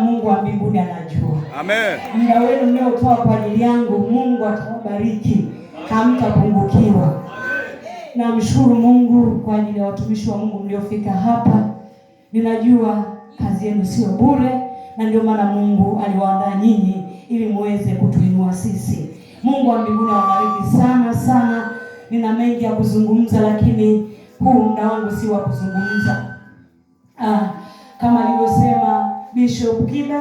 Mungu wa mbinguni anajua. Amen. Muda wenu mliotoa kwa ajili yangu, Mungu atawabariki, hamtapungukiwa. Namshukuru Mungu kwa ajili ya watumishi wa Mungu mliofika hapa. Ninajua kazi yenu sio bure, na ndio maana Mungu aliwaandaa nyinyi ili muweze kutuinua sisi. Mungu wa mbinguni awabariki sana sana. Nina mengi ya kuzungumza, lakini huu muda wangu si wa kuzungumza. Kama alivyosema Bishop Kibe,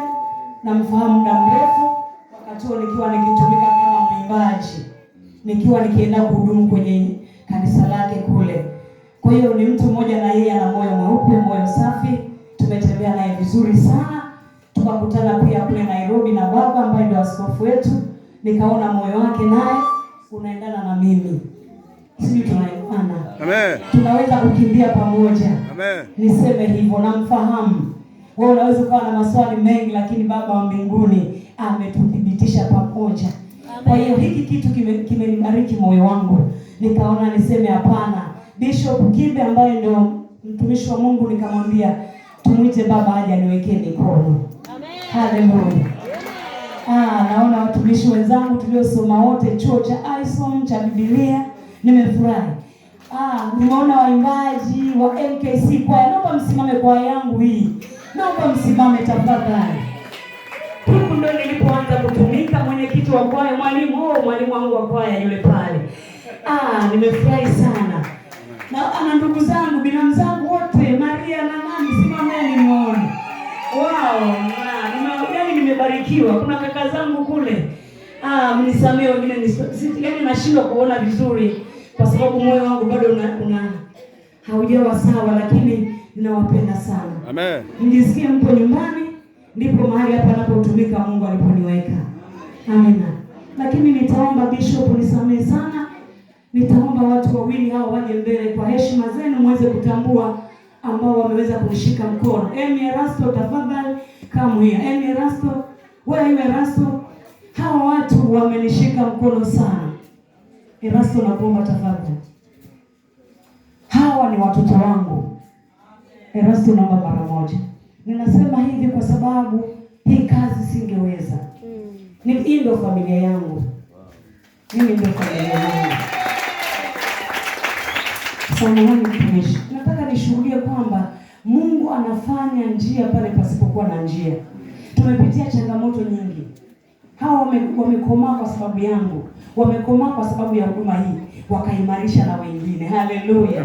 namfahamu muda mrefu, wakati huo nikiwa nikitumika kama mwimbaji, nikiwa nikienda kuhudumu kwenye kanisa lake kule. Kwa hiyo ni mtu mmoja, na yeye ana moyo mweupe, moyo safi. Tumetembea naye vizuri sana. Tukakutana pia kule Nairobi na baba ambaye ndio askofu wetu. Nikaona moyo wake naye unaendana na mimi. Sisi tunaelewana. Amen. Tunaweza kukimbia pamoja. Amen. Niseme hivyo, namfahamu. Wewe unaweza kuwa na maswali mengi, lakini Baba wa mbinguni ametuthibitisha pamoja. Kwa hiyo hiki kitu kimenibariki moyo wangu. Nikaona niseme hapana. Bishop Kibe ambaye ndio mtumishi wa Mungu, nikamwambia tumuite baba aje aniwekee mikono. Amen. Haleluya. Naona watumishi wenzangu tuliosoma wote chuo cha ISOM cha Biblia, nimefurahi. Nimeona waimbaji wa MKC kwaya. Naomba msimame kwaya yangu hii. Naomba msimame tafadhali. Huko ndo nilipoanza kutumika, mwenyekiti wa kwaya, mwalimu wangu wa kwaya yule pale. Nimefurahi sana. Na ndugu zangu, binamu zangu wote, Maria na nani, simameni muone. Wow, nimebarikiwa. Kuna kaka zangu kule. Mnisamee wengine nashindwa kuona vizuri kwa sababu moyo wangu bado haujawa sawa, lakini ninawapenda sana. Amen. Mjisikie mpo nyumbani, ndipo mahali hapa anapotumika Mungu aliponiweka. Amina. Lakini nitaomba Bishop nisamee sana. Nitaomba watu wawili hao waje mbele kwa heshima zenu muweze kutambua ambao wameweza kunishika mkono. Emi Erasto, tafadhali come here. Emi Erasto, wewe Erasto, hawa watu wamenishika mkono sana. Erasto, nakuomba tafadhali. Hawa ni watoto wangu. Erasto, naomba mara moja. Ninasema hivi kwa sababu hii kazi singeweza. Hii ndio familia yangu. Mimi ndio familia yangu. Samahani mtumishi. Nataka nishuhudie kwamba Mungu anafanya njia pale pasipokuwa na njia. Tumepitia changamoto nyingi. Hawa wamekomaa kwa sababu yangu. Wamekomaa kwa sababu ya huduma hii. Wakaimarisha na wengine. Haleluya.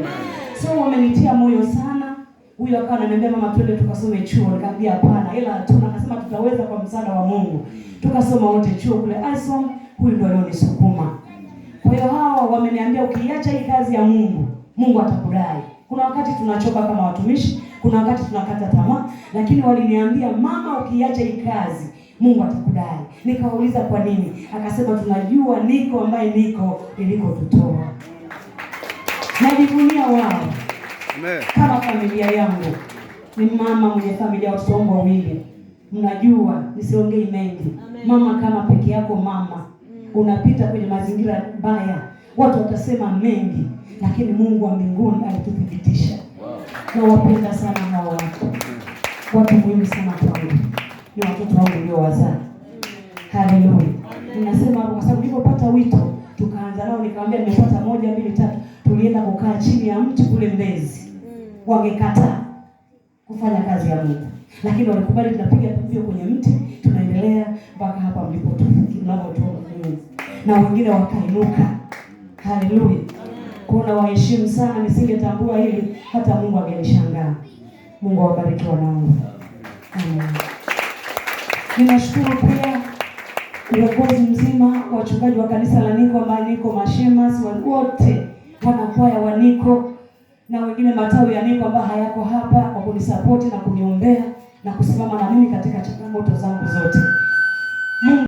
So wamenitia moyo sana. Huyu akawa ananiambia mama, twende tukasome chuo. Nikamwambia hapana, ila hatuna. Akasema tutaweza kwa msaada wa Mungu. Tukasoma wote chuo kule ISOM. Huyu ndio alionisukuma. Kwa hiyo hawa wameniambia ukiacha hii kazi ya Mungu, Mungu atakudai. Kuna wakati tunachoka kama watumishi, kuna wakati tunakata tamaa, lakini waliniambia mama, ukiacha hii kazi, Mungu atakudai. Nikauliza kwa nini? Akasema tunajua niko ambaye niko nilikotutoa. Najivunia wao. Amen. Kama familia yangu. Ni mama mwenye familia watoto wangu wawili. Mnajua nisiongei mengi. Amen. Mama kama peke yako mama, unapita kwenye mazingira baya, watu watasema mengi, lakini Mungu wa mbinguni alituthibitisha. Wow. Na wapenda sana hao watu. Watu muhimu sana kwangu. Ni watoto wangu niliowazaa. Haleluya. Ninasema kwa sababu nilipopata wito, tukaanza nao, nikamwambia nimepata 1, 2, 3. Tulienda kukaa chini ya mti kule Mbezi. Wangekataa kufanya kazi ya Mungu. Lakini walikubali, tunapiga pambio kwenye mti, tunaendelea mpaka hapa mlipotufikia tunapotoka. Na wengine wakainuka. Haleluya. Kuna waheshimu sana, nisingetambua hili hata Mungu angenishangaa. Mungu awabariki wanangu. Amen. Ninashukuru pia uongozi mzima, wachungaji wa kanisa la Niko, Maniko, Mashemas, wote wanakwaya wa Niko na wengine matawi ya Niko ambao hayako hapa, kwa kunisupport na kuniombea na kusimama na mimi katika changamoto zangu zote. Mungu